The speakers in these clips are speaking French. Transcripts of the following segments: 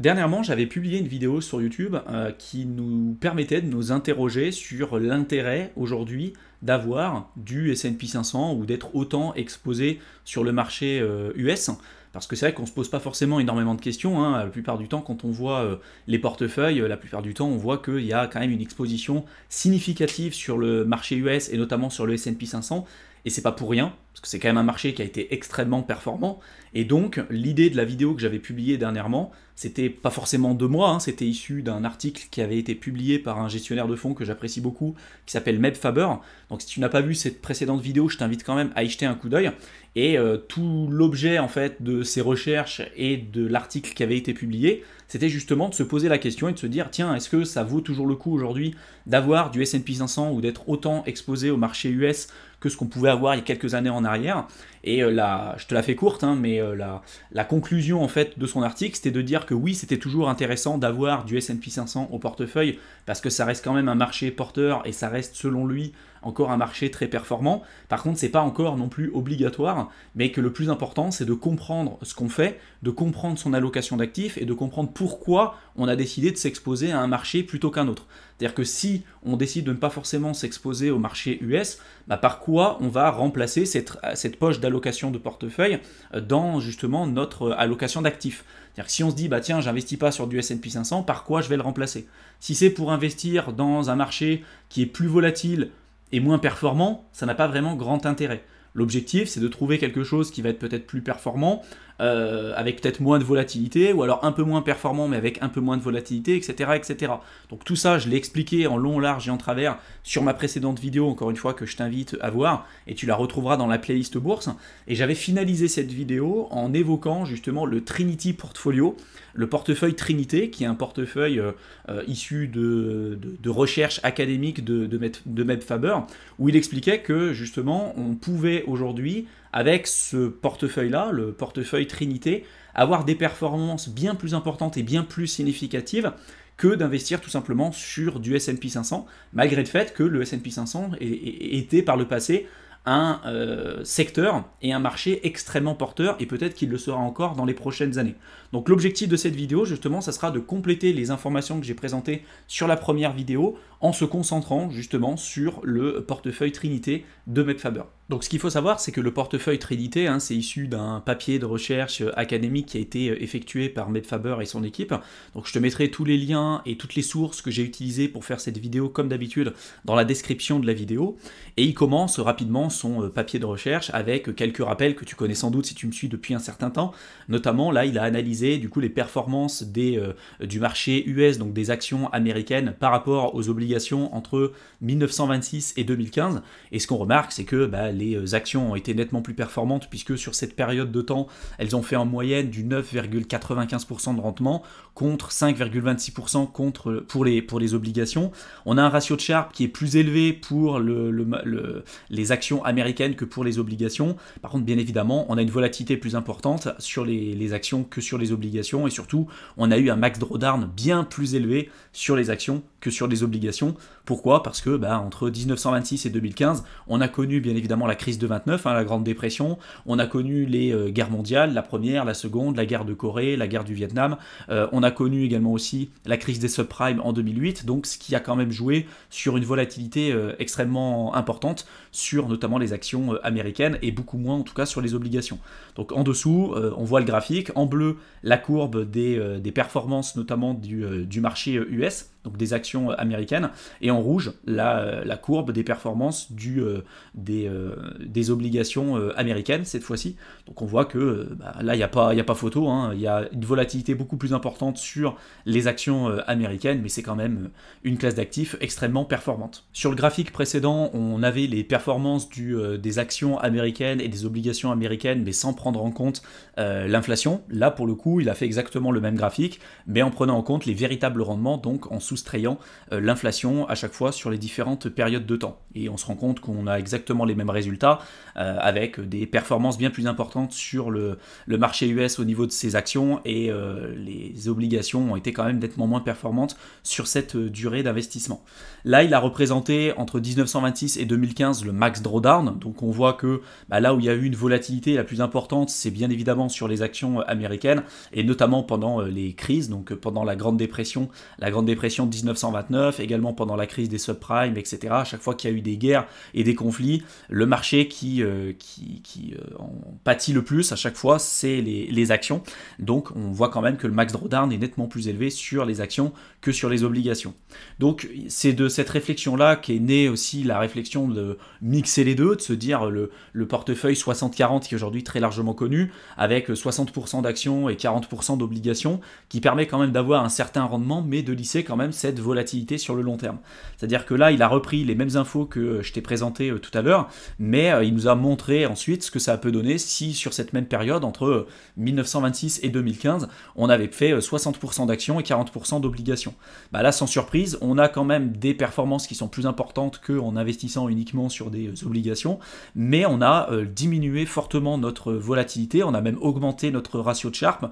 Dernièrement, j'avais publié une vidéo sur YouTube qui nous permettait de nous interroger sur l'intérêt aujourd'hui d'avoir du S&P 500 ou d'être autant exposé sur le marché US. Parce que c'est vrai qu'on ne se pose pas forcément énormément de questions, hein. La plupart du temps, quand on voit les portefeuilles, la plupart du temps, on voit qu'il y a quand même une exposition significative sur le marché US et notamment sur le S&P 500. Et c'est pas pour rien, parce que c'est quand même un marché qui a été extrêmement performant. Et donc, l'idée de la vidéo que j'avais publiée dernièrement, c'était pas forcément de moi, hein, c'était issu d'un article qui avait été publié par un gestionnaire de fonds que j'apprécie beaucoup, qui s'appelle Meb Faber. Donc si tu n'as pas vu cette précédente vidéo, je t'invite quand même à y jeter un coup d'œil. Et tout l'objet en fait de ces recherches et de l'article qui avait été publié, c'était justement de se poser la question et de se dire, tiens, est-ce que ça vaut toujours le coup aujourd'hui d'avoir du S&P 500 ou d'être autant exposé au marché US que ce qu'on pouvait avoir il y a quelques années en arrière. Et je te la fais courte, hein, mais la conclusion en fait de son article, c'était de dire que oui, c'était toujours intéressant d'avoir du S&P 500 au portefeuille, parce que ça reste quand même un marché porteur et ça reste selon lui encore un marché très performant. Par contre, c'est pas encore non plus obligatoire, mais que le plus important, c'est de comprendre ce qu'on fait, de comprendre son allocation d'actifs et de comprendre pourquoi on a décidé de s'exposer à un marché plutôt qu'un autre. C'est-à-dire que si on décide de ne pas forcément s'exposer au marché US, par quoi on va remplacer cette poche d'allocation de portefeuille dans justement notre allocation d'actifs. C'est-à-dire que si on se dit, tiens, j'investis pas sur du S&P 500, par quoi je vais le remplacer? Si c'est pour investir dans un marché qui est plus volatile et moins performant, ça n'a pas vraiment grand intérêt. L'objectif, c'est de trouver quelque chose qui va être peut-être plus performant, avec peut-être moins de volatilité, ou alors un peu moins performant, mais avec un peu moins de volatilité, etc. etc. Donc tout ça, je l'ai expliqué en long, large et en travers sur ma précédente vidéo, encore une fois, que je t'invite à voir, et tu la retrouveras dans la playlist bourse. Et j'avais finalisé cette vidéo en évoquant justement le Trinity Portfolio, le portefeuille Trinité, qui est un portefeuille issu de recherche académique de Meb Faber, où il expliquait que justement on pouvait aujourd'hui, avec ce portefeuille-là, le portefeuille Trinité, avoir des performances bien plus importantes et bien plus significatives que d'investir tout simplement sur du S&P 500, malgré le fait que le S&P 500 était par le passé un secteur et un marché extrêmement porteur, et peut-être qu'il le sera encore dans les prochaines années. Donc l'objectif de cette vidéo, justement, ça sera de compléter les informations que j'ai présentées sur la première vidéo en se concentrant justement sur le portefeuille Trinité de Meb Faber. Donc ce qu'il faut savoir, c'est que le portefeuille Trinité, hein, c'est issu d'un papier de recherche académique qui a été effectué par Meb Faber et son équipe. Donc je te mettrai tous les liens et toutes les sources que j'ai utilisées pour faire cette vidéo, comme d'habitude, dans la description de la vidéo. Et il commence rapidement son papier de recherche avec quelques rappels que tu connais sans doute si tu me suis depuis un certain temps. Notamment, là, il a analysé du coup les performances du marché US, donc des actions américaines, par rapport aux obligations entre 1926 et 2015. Et ce qu'on remarque, c'est que les actions ont été nettement plus performantes, puisque sur cette période de temps, elles ont fait en moyenne du 9,95% de rendement contre 5,26% pour les obligations. On a un ratio de Sharpe qui est plus élevé pour les actions américaines que pour les obligations. Par contre, bien évidemment, on a une volatilité plus importante sur les actions que sur les obligations, et surtout, on a eu un max drawdown bien plus élevé sur les actions que sur les obligations. Pourquoi? Parce que entre 1926 et 2015, on a connu bien évidemment la crise de 29, hein, la Grande Dépression, on a connu les guerres mondiales, la première, la seconde, la guerre de Corée, la guerre du Vietnam, on a connu également aussi la crise des subprimes en 2008, donc ce qui a quand même joué sur une volatilité extrêmement importante sur notamment les actions américaines, et beaucoup moins en tout cas sur les obligations. Donc en dessous, on voit le graphique, en bleu la courbe des performances notamment du marché US, donc des actions américaines, et en rouge la courbe des performances des obligations américaines cette fois-ci. Donc on voit que là il n'y a pas photo, hein. Il y a une volatilité beaucoup plus importante sur les actions américaines, mais c'est quand même une classe d'actifs extrêmement performante. Sur le graphique précédent, on avait les performances des actions américaines et des obligations américaines, mais sans prendre en compte l'inflation. Là pour le coup, il a fait exactement le même graphique, mais en prenant en compte les véritables rendements, donc en sous soustrayant l'inflation à chaque fois sur les différentes périodes de temps. Et on se rend compte qu'on a exactement les mêmes résultats avec des performances bien plus importantes sur le marché US au niveau de ses actions, et les obligations ont été quand même nettement moins performantes sur cette durée d'investissement. Là, il a représenté entre 1926 et 2015 le max drawdown, donc on voit que là où il y a eu une volatilité la plus importante, c'est bien évidemment sur les actions américaines, et notamment pendant les crises, donc pendant la Grande Dépression de 1929, également pendant la crise des subprimes, etc. À chaque fois qu'il y a eu des guerres et des conflits, le marché qui en pâtit le plus à chaque fois, c'est les actions. Donc on voit quand même que le max drawdown est nettement plus élevé sur les actions que sur les obligations. Donc c'est de cette réflexion-là qu'est née aussi la réflexion de mixer les deux, de se dire le portefeuille 60-40 qui est aujourd'hui très largement connu, avec 60% d'actions et 40% d'obligations, qui permet quand même d'avoir un certain rendement, mais de lisser quand même cette volatilité sur le long terme. C'est-à-dire que là, il a repris les mêmes infos que je t'ai présentées tout à l'heure, mais il nous a montré ensuite ce que ça peut donner si sur cette même période, entre 1926 et 2015, on avait fait 60% d'actions et 40% d'obligations. Là, sans surprise, on a quand même des performances qui sont plus importantes qu'en investissant uniquement sur des obligations, mais on a diminué fortement notre volatilité, on a même augmenté notre ratio de Sharpe,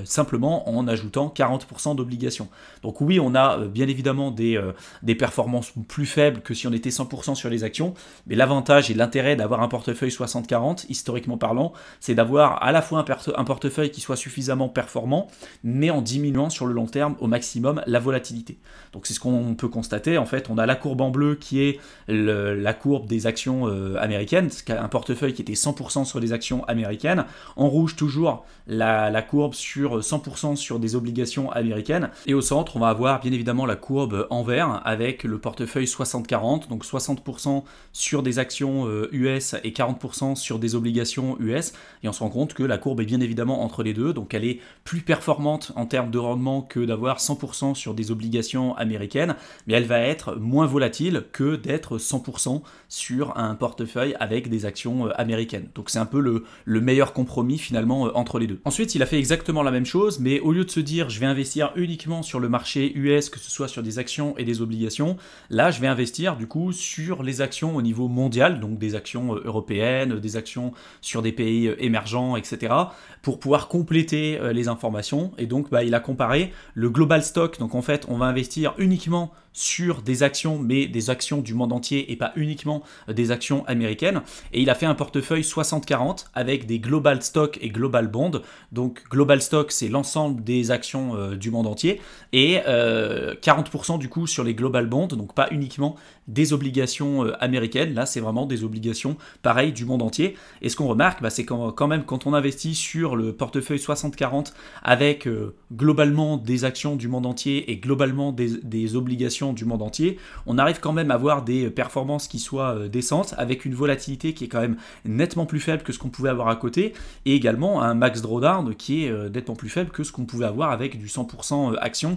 simplement en ajoutant 40% d'obligations. Donc oui, on a bien évidemment des performances plus faibles que si on était 100% sur les actions, mais l'avantage et l'intérêt d'avoir un portefeuille 60-40, historiquement parlant, c'est d'avoir à la fois un portefeuille qui soit suffisamment performant, mais en diminuant sur le long terme au maximum la volatilité. Donc c'est ce qu'on peut constater, en fait, on a la courbe en bleu qui est la courbe des actions américaines, un portefeuille qui était 100% sur les actions américaines, en rouge toujours la courbe sur 100% sur des obligations américaines, et au centre on va avoir bien évidemment la courbe en vert avec le portefeuille 60-40, donc 60% sur des actions US et 40% sur des obligations US, et on se rend compte que la courbe est bien évidemment entre les deux, donc elle est plus performante en termes de rendement que d'avoir 100% sur des obligations américaines, mais elle va être moins volatile que d'être 100% sur un portefeuille avec des actions américaines. Donc c'est un peu le meilleur compromis finalement entre les deux. Ensuite, il a fait exactement la même chose, mais au lieu de se dire je vais investir uniquement sur le marché US, que ce soit sur des actions et des obligations, là je vais investir du coup sur les actions au niveau mondial, donc des actions européennes, des actions sur des pays émergents, etc., pour pouvoir compléter les informations. Et donc il a comparé le global stock, donc en fait on va investir uniquement sur des actions, mais des actions du monde entier et pas uniquement des actions américaines. Et il a fait un portefeuille 60-40 avec des global stock et global bond. Donc global stock, c'est l'ensemble des actions du monde entier, et 40% du coup sur les global bond, donc pas uniquement des obligations américaines. Là, c'est vraiment des obligations pareilles du monde entier. Et ce qu'on remarque, c'est quand même quand on investit sur le portefeuille 60-40 avec globalement des actions du monde entier et globalement des obligations du monde entier, on arrive quand même à avoir des performances qui soient décentes, avec une volatilité qui est quand même nettement plus faible que ce qu'on pouvait avoir à côté, et également un max drawdown qui est nettement plus faible que ce qu'on pouvait avoir avec du 100% action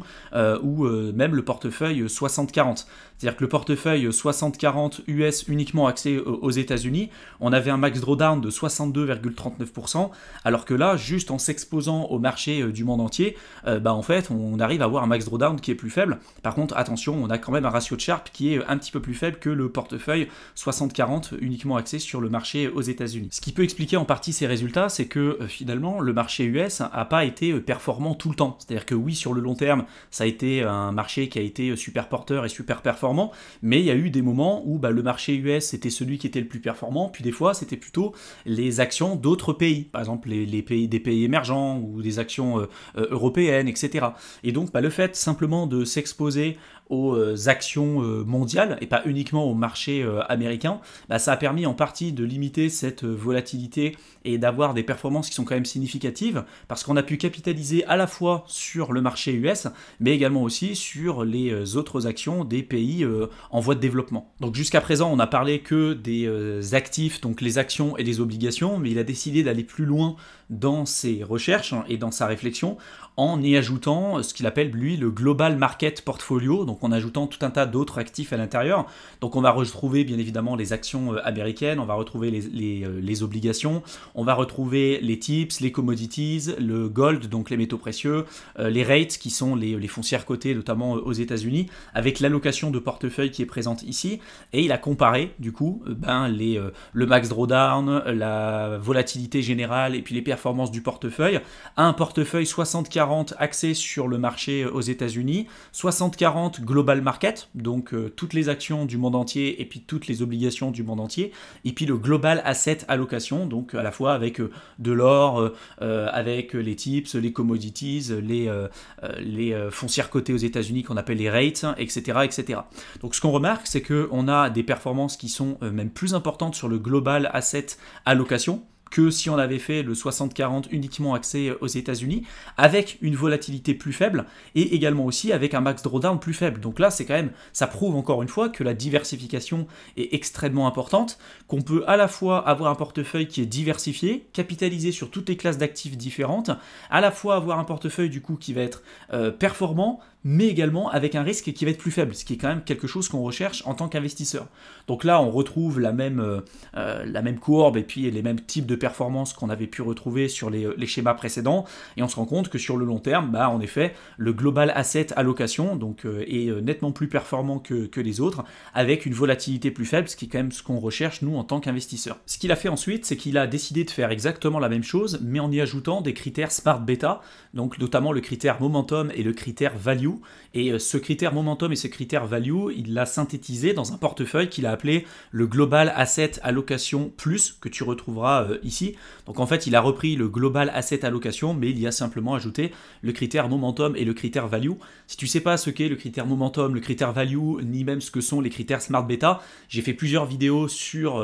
ou même le portefeuille 60-40. C'est-à-dire que le portefeuille 60-40 US uniquement axé aux États-Unis, on avait un max drawdown de 62,39%, alors que là, juste en s'exposant au marché du monde entier, en fait, on arrive à avoir un max drawdown qui est plus faible. Par contre, attention, on a quand même un ratio de Sharpe qui est un petit peu plus faible que le portefeuille 60-40 uniquement axé sur le marché aux États-Unis. Ce qui peut expliquer en partie ces résultats, c'est que finalement, le marché US n'a pas été performant tout le temps. C'est-à-dire que oui, sur le long terme, ça a été un marché qui a été super porteur et super performant, mais il y a eu des moments où le marché US c'était celui qui était le plus performant, puis des fois c'était plutôt les actions d'autres pays, par exemple des pays émergents ou des actions européennes, etc. Et donc le fait simplement de s'exposer aux actions mondiales et pas uniquement au marché américain, ça a permis en partie de limiter cette volatilité et d'avoir des performances qui sont quand même significatives, parce qu'on a pu capitaliser à la fois sur le marché US, mais également aussi sur les autres actions des pays en voie de développement. Donc jusqu'à présent, on n'a parlé que des actifs, donc les actions et les obligations, mais il a décidé d'aller plus loin dans ses recherches et dans sa réflexion en y ajoutant ce qu'il appelle lui le Global Market Portfolio, donc en ajoutant tout un tas d'autres actifs à l'intérieur. Donc on va retrouver bien évidemment les actions américaines, on va retrouver les obligations, on va retrouver les tips, les commodities, le gold, donc les métaux précieux, les rates qui sont les foncières cotées, notamment aux États-Unis, avec l'allocation de portefeuille qui est présente ici. Et il a comparé du coup le max drawdown, la volatilité générale et puis les performances du portefeuille à un portefeuille 60-40 axé sur le marché aux États-Unis, 60-40 global market, donc toutes les actions du monde entier et puis toutes les obligations du monde entier, et puis le global asset allocation, donc à la fois avec de l'or, avec les tips, les commodities, les foncières cotées aux États-Unis qu'on appelle les rates, etc., etc. Donc ce qu'on remarque, c'est qu'on a des performances qui sont même plus importantes sur le global asset allocation que si on avait fait le 60-40 uniquement axé aux États-Unis, avec une volatilité plus faible et également aussi avec un max drawdown plus faible. Donc là, c'est quand même, ça prouve encore une fois que la diversification est extrêmement importante, qu'on peut à la fois avoir un portefeuille qui est diversifié, capitalisé sur toutes les classes d'actifs différentes, à la fois avoir un portefeuille du coup qui va être performant, mais également avec un risque qui va être plus faible, ce qui est quand même quelque chose qu'on recherche en tant qu'investisseur. Donc là, on retrouve la même courbe et puis les mêmes types de performances qu'on avait pu retrouver sur les schémas précédents, et on se rend compte que sur le long terme, en effet, le global asset allocation donc, est nettement plus performant que les autres, avec une volatilité plus faible, ce qui est quand même ce qu'on recherche nous en tant qu'investisseurs. Ce qu'il a fait ensuite, c'est qu'il a décidé de faire exactement la même chose, mais en y ajoutant des critères smart beta, donc notamment le critère momentum et le critère value. Et ce critère momentum et ce critère value, il l'a synthétisé dans un portefeuille qu'il a appelé le Global Asset Allocation Plus, que tu retrouveras ici. Donc en fait, il a repris le Global Asset Allocation, mais il y a simplement ajouté le critère momentum et le critère value. Si tu ne sais pas ce qu'est le critère momentum, le critère value, ni même ce que sont les critères Smart Beta, j'ai fait plusieurs vidéos sur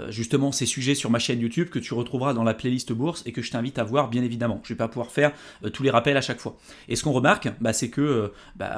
justement ces sujets sur ma chaîne YouTube que tu retrouveras dans la playlist bourse et que je t'invite à voir bien évidemment. Je ne vais pas pouvoir faire tous les rappels à chaque fois. Et ce qu'on remarque, c'est que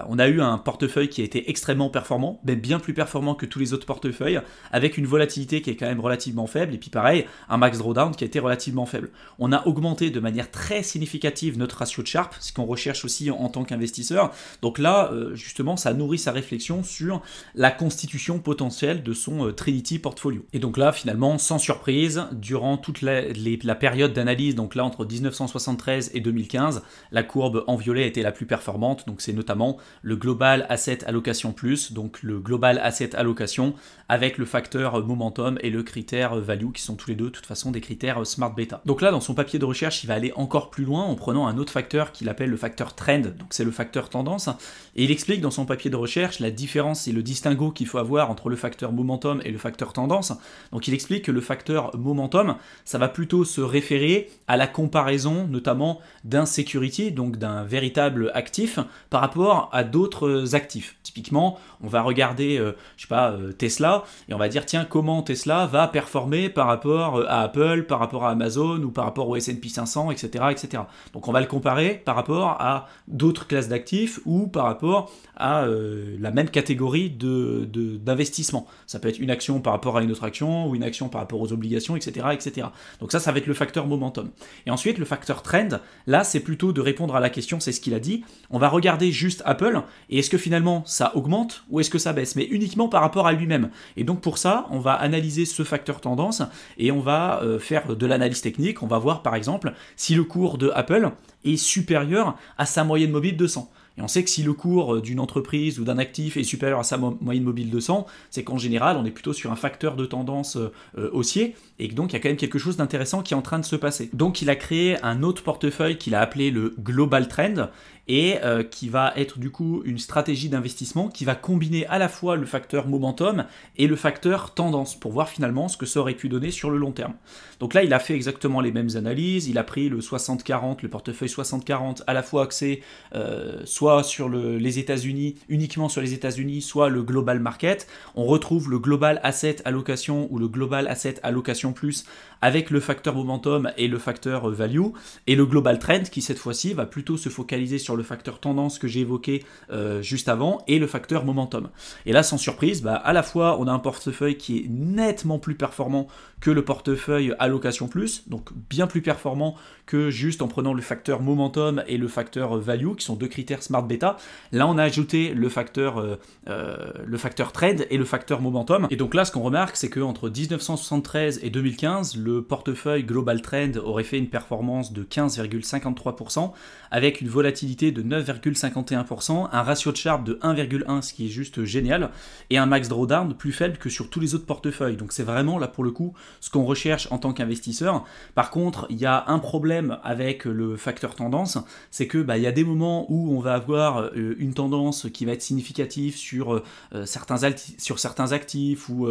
on a eu un portefeuille qui a été extrêmement performant, même bien plus performant que tous les autres portefeuilles, avec une volatilité qui est quand même relativement faible, et puis pareil, un max drawdown qui a été relativement faible. On a augmenté de manière très significative notre ratio de Sharpe, ce qu'on recherche aussi en tant qu'investisseur. Donc là, justement, ça nourrit sa réflexion sur la constitution potentielle de son Trinity portfolio. Et donc là, finalement, sans surprise, durant toute la période d'analyse, donc là entre 1973 et 2015, la courbe en violet était la plus performante, donc c'est notamment le Global Asset Allocation Plus, donc le Global Asset Allocation avec le facteur Momentum et le critère Value qui sont tous les deux de toute façon des critères Smart Beta. Donc là dans son papier de recherche il va aller encore plus loin en prenant un autre facteur qu'il appelle le facteur Trend, donc c'est le facteur tendance, et il explique dans son papier de recherche la différence et le distinguo qu'il faut avoir entre le facteur Momentum et le facteur tendance. Donc il explique que le facteur Momentum ça va plutôt se référer à la comparaison notamment d'un security, donc d'un véritable actif par rapport à d'autres actifs. Typiquement, on va regarder, Tesla, et on va dire, tiens, comment Tesla va performer par rapport à Apple, par rapport à Amazon, ou par rapport au S&P 500, etc., etc. Donc on va le comparer par rapport à d'autres classes d'actifs, ou par rapport à la même catégorie d'investissement. Ça peut être une action par rapport à une autre action, ou une action par rapport aux obligations, etc., etc. Donc ça va être le facteur momentum. Et ensuite, le facteur trend, là, c'est plutôt de répondre à la question, c'est ce qu'il a dit, on va regarder juste Apple, et est-ce que finalement ça augmente ou est-ce que ça baisse, mais uniquement par rapport à lui-même. Et donc pour ça, on va analyser ce facteur tendance, et on va faire de l'analyse technique, on va voir par exemple si le cours de Apple est supérieur à sa moyenne mobile de 100. Et on sait que si le cours d'une entreprise ou d'un actif est supérieur à sa moyenne mobile de 100, c'est qu'en général, on est plutôt sur un facteur de tendance haussier, et donc il y a quand même quelque chose d'intéressant qui est en train de se passer. Donc il a créé un autre portefeuille qu'il a appelé le Global Trend, et qui va être du coup une stratégie d'investissement qui va combiner à la fois le facteur momentum et le facteur tendance pour voir finalement ce que ça aurait pu donner sur le long terme. Donc là, il a fait exactement les mêmes analyses, il a pris le 60-40, le portefeuille 60-40 à la fois axé soit sur les États-Unis, uniquement sur les États-Unis, soit le global market. On retrouve le global asset allocation ou le global asset allocation plus avec le facteur momentum et le facteur value, et le global trend qui cette fois-ci va plutôt se focaliser sur sur le facteur tendance que j'ai évoqué juste avant et le facteur momentum. Et là, sans surprise, à la fois on a un portefeuille qui est nettement plus performant que le portefeuille allocation plus, donc bien plus performant que juste en prenant le facteur momentum et le facteur value, qui sont deux critères smart beta. Là, on a ajouté le facteur trade et le facteur momentum. Et donc là, ce qu'on remarque, c'est qu'entre 1973 et 2015, le portefeuille global trend aurait fait une performance de 15,53%, avec une volatilité de 9,51%, un ratio de Sharpe de 1,1, ce qui est juste génial, et un max drawdown plus faible que sur tous les autres portefeuilles. Donc c'est vraiment là pour le coup ce qu'on recherche en tant qu'investisseur. Par contre, il y a un problème avec le facteur tendance, c'est que il y a des moments où on va avoir une tendance qui va être significative sur certains actifs ou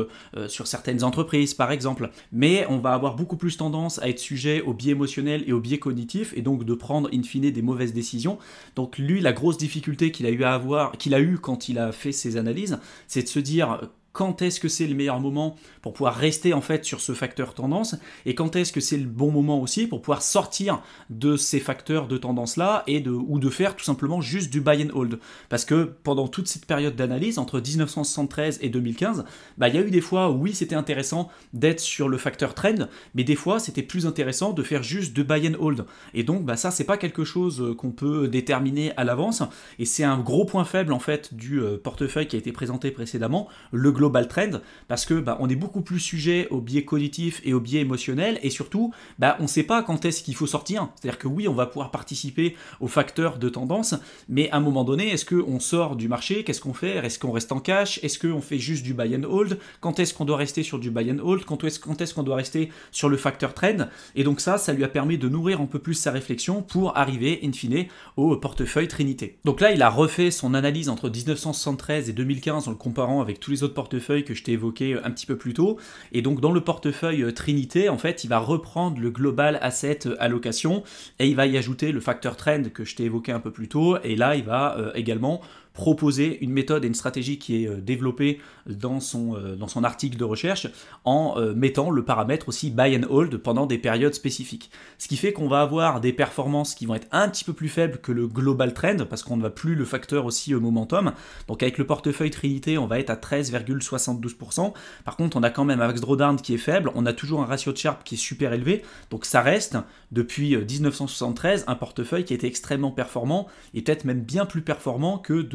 sur certaines entreprises par exemple, mais on va avoir beaucoup plus tendance à être sujet au biais émotionnel et au biais cognitif, et donc de prendre in fine des mauvaises décisions. Donc lui, la grosse difficulté qu'il a eu quand il a fait ses analyses, c'est de se dire quand est-ce que c'est le meilleur moment pour pouvoir rester en fait sur ce facteur tendance, et quand est-ce que c'est le bon moment aussi pour pouvoir sortir de ces facteurs de tendance là ou de faire tout simplement juste du buy and hold. Parce que pendant toute cette période d'analyse entre 1973 et 2015, il y a eu des fois où oui, c'était intéressant d'être sur le facteur trend, mais des fois c'était plus intéressant de faire juste de buy and hold. Et donc ça, c'est pas quelque chose qu'on peut déterminer à l'avance, et c'est un gros point faible en fait du portefeuille qui a été présenté précédemment, le global trend, parce que on est beaucoup plus sujet au biais cognitif et au biais émotionnel, et surtout on ne sait pas quand est-ce qu'il faut sortir. C'est-à-dire que oui, on va pouvoir participer aux facteurs de tendance, mais à un moment donné, est-ce qu'on sort du marché? Qu'est-ce qu'on fait? Est-ce qu'on reste en cash? Est-ce qu'on fait juste du buy and hold? Quand est-ce qu'on doit rester sur du buy and hold? Quand est-ce qu'on doit rester sur le facteur trend? Et donc ça lui a permis de nourrir un peu plus sa réflexion pour arriver in fine au portefeuille Trinité. Donc là, il a refait son analyse entre 1973 et 2015 en le comparant avec tous les autres portefeuilles que je t'ai évoqué un petit peu plus tôt. Et donc dans le portefeuille Trinité, en fait, il va reprendre le Global Asset Allocation et il va y ajouter le facteur trend que je t'ai évoqué un peu plus tôt. Et là, il va également proposer une méthode et une stratégie qui est développée dans son article de recherche en mettant le paramètre aussi buy and hold pendant des périodes spécifiques. Ce qui fait qu'on va avoir des performances qui vont être un petit peu plus faibles que le global trend parce qu'on ne va plus le facteur aussi momentum. Donc avec le portefeuille Trinité, on va être à 13,72%. Par contre, on a quand même un max drawdown qui est faible, on a toujours un ratio de Sharpe qui est super élevé. Donc ça reste, depuis 1973, un portefeuille qui a été extrêmement performant et peut-être même bien plus performant que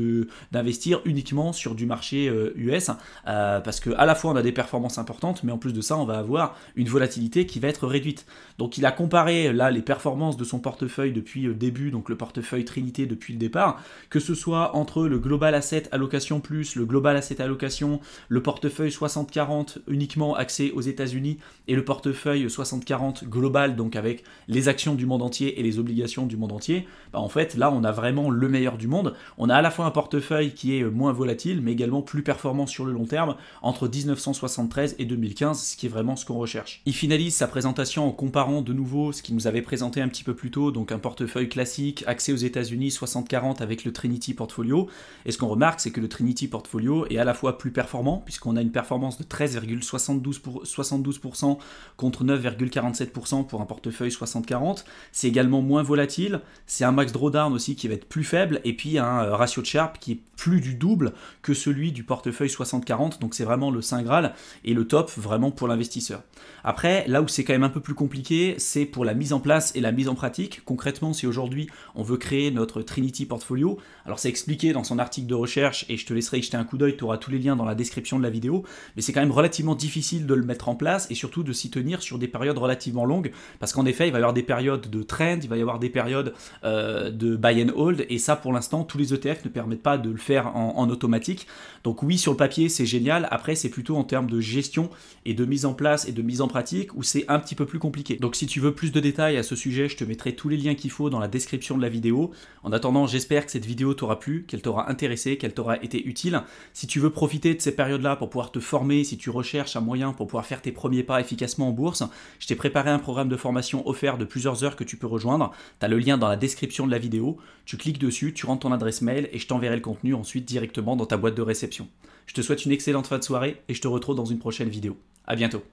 d'investir uniquement sur du marché US, parce qu'à la fois on a des performances importantes, mais en plus de ça on va avoir une volatilité qui va être réduite. Donc il a comparé là les performances de son portefeuille depuis le début, donc le portefeuille Trinité depuis le départ, que ce soit entre le Global Asset Allocation Plus, le Global Asset Allocation, le portefeuille 60-40 uniquement axé aux États-Unis et le portefeuille 60-40 global, donc avec les actions du monde entier et les obligations du monde entier. En fait là on a vraiment le meilleur du monde. On a à la fois un portefeuille qui est moins volatile, mais également plus performant sur le long terme entre 1973 et 2015, ce qui est vraiment ce qu'on recherche. Il finalise sa présentation en comparant de nouveau ce qu'il nous avait présenté un petit peu plus tôt, donc un portefeuille classique axé aux États-Unis 60-40 avec le Trinity Portfolio. Et ce qu'on remarque, c'est que le Trinity Portfolio est à la fois plus performant, puisqu'on a une performance de 13,72% contre 9,47% pour un portefeuille 60-40. C'est également moins volatile, c'est un max drawdown aussi qui va être plus faible, et puis un ratio de Sharpe qui est plus du double que celui du portefeuille 60-40, donc c'est vraiment le Saint Graal et le top vraiment pour l'investisseur. Après, là où c'est quand même un peu plus compliqué, c'est pour la mise en place et la mise en pratique. Concrètement, si aujourd'hui on veut créer notre Trinity Portfolio, alors c'est expliqué dans son article de recherche et je te laisserai y jeter un coup d'œil, tu auras tous les liens dans la description de la vidéo, mais c'est quand même relativement difficile de le mettre en place et surtout de s'y tenir sur des périodes relativement longues, parce qu'en effet, il va y avoir des périodes de trend, il va y avoir des périodes de buy and hold, et ça pour l'instant, tous les ETF ne permettent pas de le faire en automatique. Donc oui, sur le papier, c'est génial. Après, c'est plutôt en termes de gestion et de mise en place et de mise en pratique où c'est un petit peu plus compliqué. Donc si tu veux plus de détails à ce sujet, je te mettrai tous les liens qu'il faut dans la description de la vidéo. En attendant, j'espère que cette vidéo t'aura plu, qu'elle t'aura intéressé, qu'elle t'aura été utile. Si tu veux profiter de ces périodes-là pour pouvoir te former, si tu recherches un moyen pour pouvoir faire tes premiers pas efficacement en bourse, je t'ai préparé un programme de formation offert de plusieurs heures que tu peux rejoindre. Tu as le lien dans la description de la vidéo. Tu cliques dessus, tu rentres ton adresse mail et je t'enverrai le contenu ensuite directement dans ta boîte de réception. Je te souhaite une excellente fin de soirée et je te retrouve dans une prochaine vidéo. À bientôt.